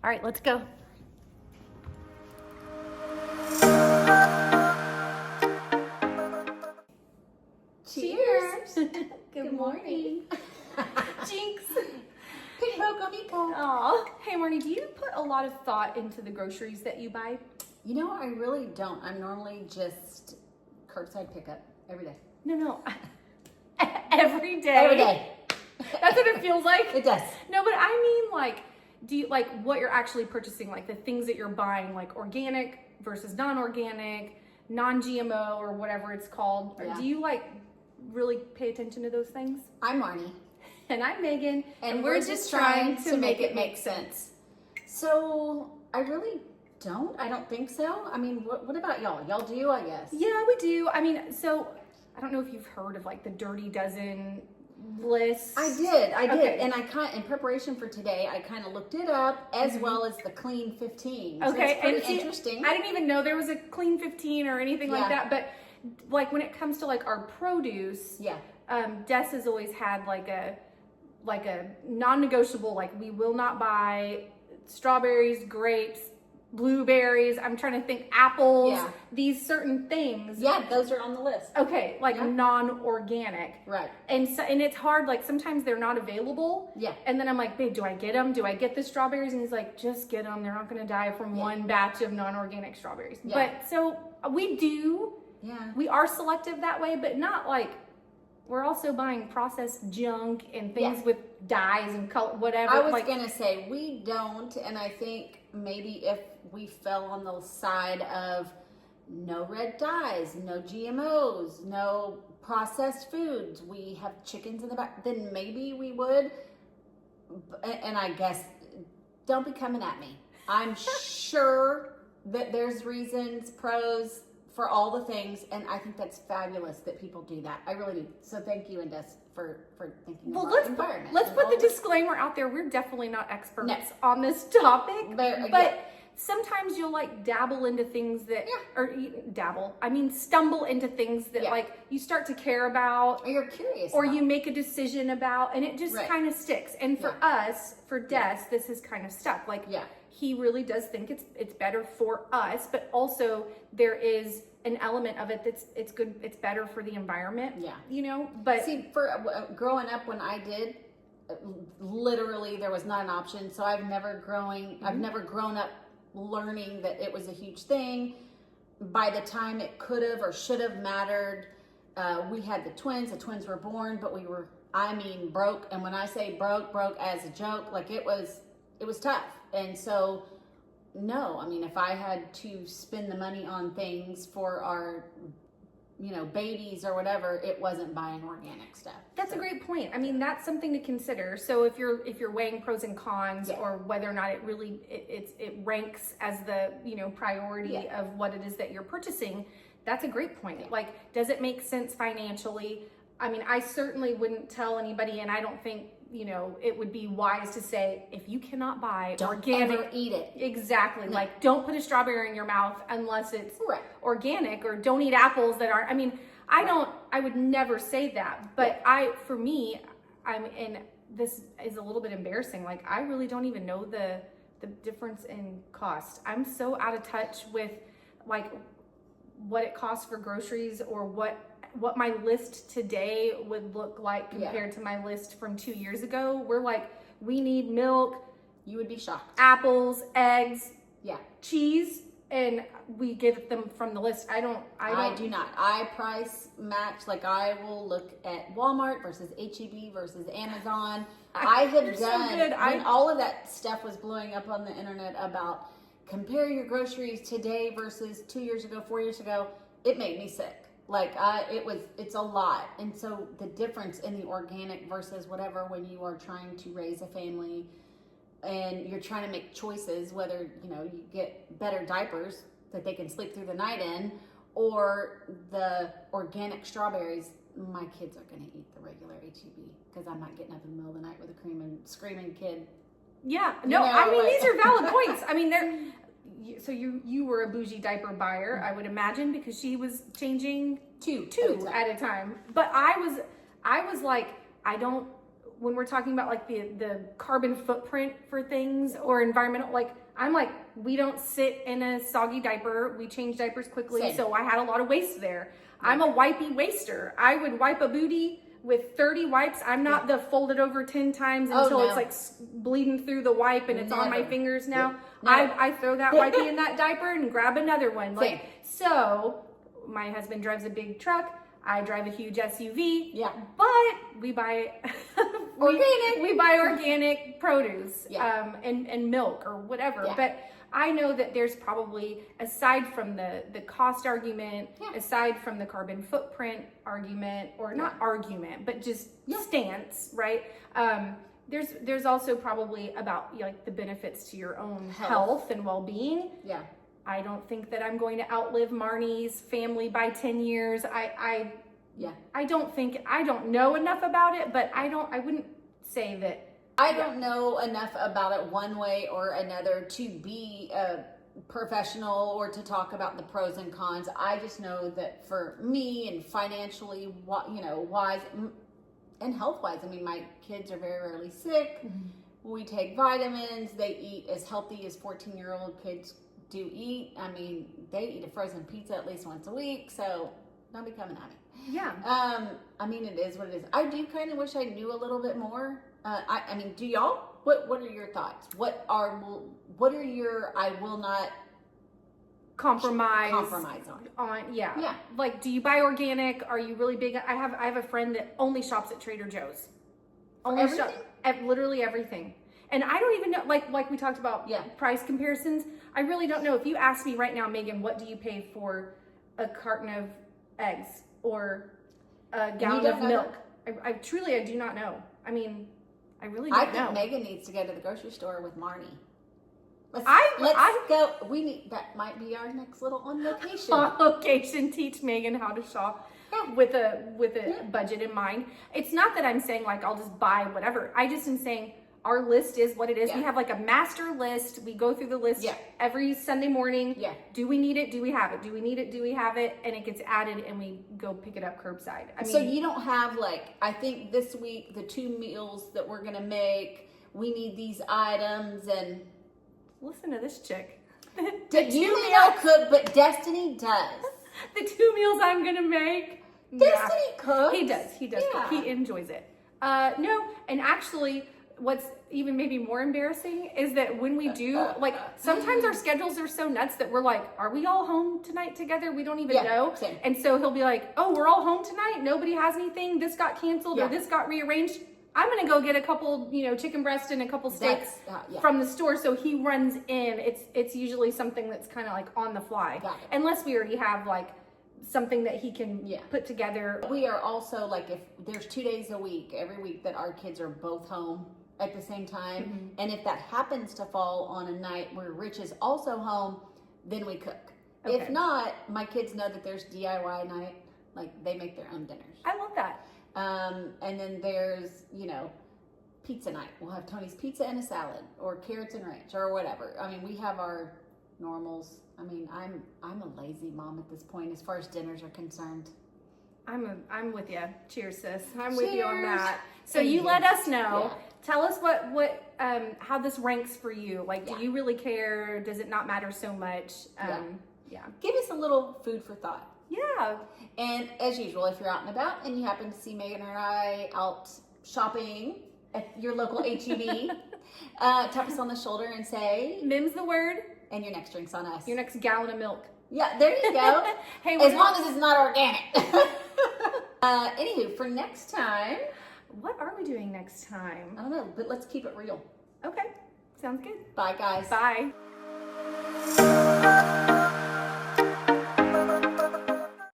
All right, let's go. Cheers. Good morning. Jinx. Pico, Pico. Aw. Hey, Marnie, do you put a lot of thought into the groceries that you buy? You know, I really don't. I'm normally just curbside pickup every day. No. Every day. Every day. That's what it feels like. It does. No, but I mean, like, do you like what you're actually purchasing, like the things that you're buying, like organic versus non-organic, non-GMO, or whatever it's called? Or Yeah. do you like really pay attention to those things? I'm Marnie. And I'm Megan, And we're just trying to make it make sense. So, I really don't. I don't think so. I mean, what about y'all? Y'all do, I guess. Yeah, we do. I mean, so I don't know if you've heard of like the Dirty Dozen list. I did. Okay. And in preparation for today, I kind of looked it up as well as the Clean 15. So Okay, it's pretty and see, interesting. I didn't even know there was a Clean 15 or anything like Yeah. that. But like when it comes to like our produce, Yeah. Des has always had like a non-negotiable, like we will not buy strawberries, grapes, blueberries. I'm trying to think, apples. Yeah. These certain things. Yeah, those are on the list. Okay, like Yeah. non-organic. Right. And it's hard, like sometimes they're not available. Yeah. And then I'm like, babe, do I get them? Do I get the strawberries? And he's like, just get them. They're not going to die from one batch of non-organic strawberries. Yeah. But so Yeah. we are selective that way, but not like, we're also buying processed junk and things Yeah. with dyes and color, whatever. I was like, gonna say we don't, and I think maybe if we fell on the side of no red dyes, no GMOs, no processed foods, we have chickens in the back, then maybe we would. And I guess don't be coming at me. I'm sure that there's reasons, pros for all the things, and I think that's fabulous that people do that. I really do. So thank you, Indes, for thinking well, about let's the environment. let's and put all the this. disclaimer out there. We're definitely not experts No. on this topic, But, but yeah. sometimes you'll like dabble into things that, Yeah. or stumble into things that Yeah. like you start to care about, Or you're curious or about. you make a decision about, and it just Right. kind of sticks. And for us, for Des, this is kind of stuck. Like, Yeah. he really does think it's better for us, but also there is an element of it that's it's good, it's better for the environment. Yeah. But See, for growing up when I did, literally there was not an option. So I've never grown up learning that it was a huge thing. By the time it could have or should have mattered, we had the twins. The twins were born, but we were, broke. And when I say broke as a joke, like it was tough. And so, no, if I had to spend the money on things for our, babies or whatever, it wasn't buying organic stuff. that's a great point. I mean, that's something to consider. So if you're weighing pros and cons, Yeah. or whether or not it really it ranks as the priority Yeah. of what it is that you're purchasing, that's a great point. Yeah. Like, does it make sense financially? I mean, I certainly wouldn't tell anybody, and I don't think it would be wise to say, if you cannot buy Don't organic, ever eat it. exactly. No. Like, don't put a strawberry in your mouth unless it's Right. organic, or don't eat apples that aren't. I mean, I would never say that, but for me, and this is a little bit embarrassing. Like, I really don't even know the difference in cost. I'm so out of touch with like what it costs for groceries, or what my list today would look like compared to my list from 2 years ago. We're like, we need milk, You would be shocked. apples, eggs, Yeah. cheese, and we get them from the list. I do not. I price match. Like, I will look at Walmart versus HEB versus Amazon. I have You're so done good. when all of that stuff was blowing up on the internet about compare your groceries today versus 2 years ago, 4 years ago. It made me sick. Like, it's a lot. And so the difference in the organic versus whatever, when you are trying to raise a family and you're trying to make choices, whether, you get better diapers that they can sleep through the night in, or the organic strawberries, my kids are going to eat the regular HEB because I'm not getting up in the middle of the night with a screaming kid. Yeah, You no, know, I mean, like- these are valid points. I mean, so you were a bougie diaper buyer, I would imagine, because she was changing two at a time. But I was like, when we're talking about like the carbon footprint for things or environmental, like I'm like, we don't sit in a soggy diaper. We change diapers quickly. Same. So I had a lot of waste there. I'm a wipey waster. I would wipe a booty with 30 wipes. I'm not the fold it over 10 times until no. it's like bleeding through the wipe and it's on my Never. fingers now. Never. I throw that wipey in that diaper and grab another one. Same. Like, so my husband drives a big truck. I drive a huge SUV. Yeah. But we buy Organic. we buy organic produce, Yeah. and milk or whatever. Yeah. But I know that there's probably, aside from the cost argument, Yeah. aside from the carbon footprint argument, or not argument, but just Yeah. stance, right? There's also probably about like the benefits to your own health and well-being. Yeah. I don't think that I'm going to outlive Marnie's family by 10 years. I don't know enough about it, but I wouldn't say that. I don't know enough about it one way or another to be a professional or to talk about the pros and cons. I just know that for me and financially, wise and health wise, I mean, my kids are very rarely sick. We take vitamins. They eat as healthy as 14-year-old kids do eat. I mean, they eat a frozen pizza at least once a week, so don't be coming at me. Yeah. I mean, it is what it is. I do kind of wish I knew a little bit more. I mean, do y'all? What are your thoughts? What are your I will not compromise on? Yeah. Like, do you buy organic? Are you really big? I have a friend that only shops at Trader Joe's. Only everything? shop at literally everything. And I don't even know, like we talked about price comparisons. I really don't know. If you ask me right now, Megan, what do you pay for a carton of eggs or a gallon of milk? I truly do not know. I mean, I really don't know. I think Megan needs to go to the grocery store with Marnie. Let's go. That might be our next little on location. On location, teach Megan how to shop with a budget in mind. It's not that I'm saying like I'll just buy whatever. I just am saying our list is what it is. Yeah. We have like a master list. We go through the list every Sunday morning. Yeah. Do we need it? Do we have it? Do we need it? Do we have it? And it gets added and we go pick it up curbside. I mean, so you don't have like, I think this week, the 2 meals that we're going to make, we need these items and... Listen to this chick. You may not cook, but Destiny does. The 2 meals I'm going to make. Destiny cooks. He does. Yeah. He enjoys it. No, and actually, what's even maybe more embarrassing is that when we do, like, sometimes our schedules are so nuts that we're like, are we all home tonight together? We don't even know. Same. And so he'll be like, oh, we're all home tonight. Nobody has anything. This got canceled or this got rearranged. I'm going to go get a couple, chicken breast and a couple steaks from the store. So he runs in. It's usually something that's kind of like on the fly. Unless we already have like something that he can put together. We are also like, if there's 2 days a week, every week that our kids are both home at the same time. And if that happens to fall on a night where Rich is also home, then we cook. Okay. If not, my kids know that there's DIY night. Like they make their own dinners. I love that. And then there's, pizza night. We'll have Tony's pizza and a salad or carrots and ranch or whatever. I mean, we have our normals. I mean, I'm a lazy mom at this point as far as dinners are concerned. I'm with you. Cheers, sis. I'm with you on that. So you let us know. Yeah. Tell us what how this ranks for you. Like, do you really care? Does it not matter so much? Give us a little food for thought. Yeah. And as usual, if you're out and about and you happen to see Megan or I out shopping at your local H-E-B, tap us on the shoulder and say, "Mim's the word." And your next drink's on us. Your next gallon of milk. Yeah, there you go. Hey, as long as it's not organic. Anywho, for next time. What are we doing next time? I don't know, but let's keep it real. Okay. Sounds good. Bye, guys. Bye.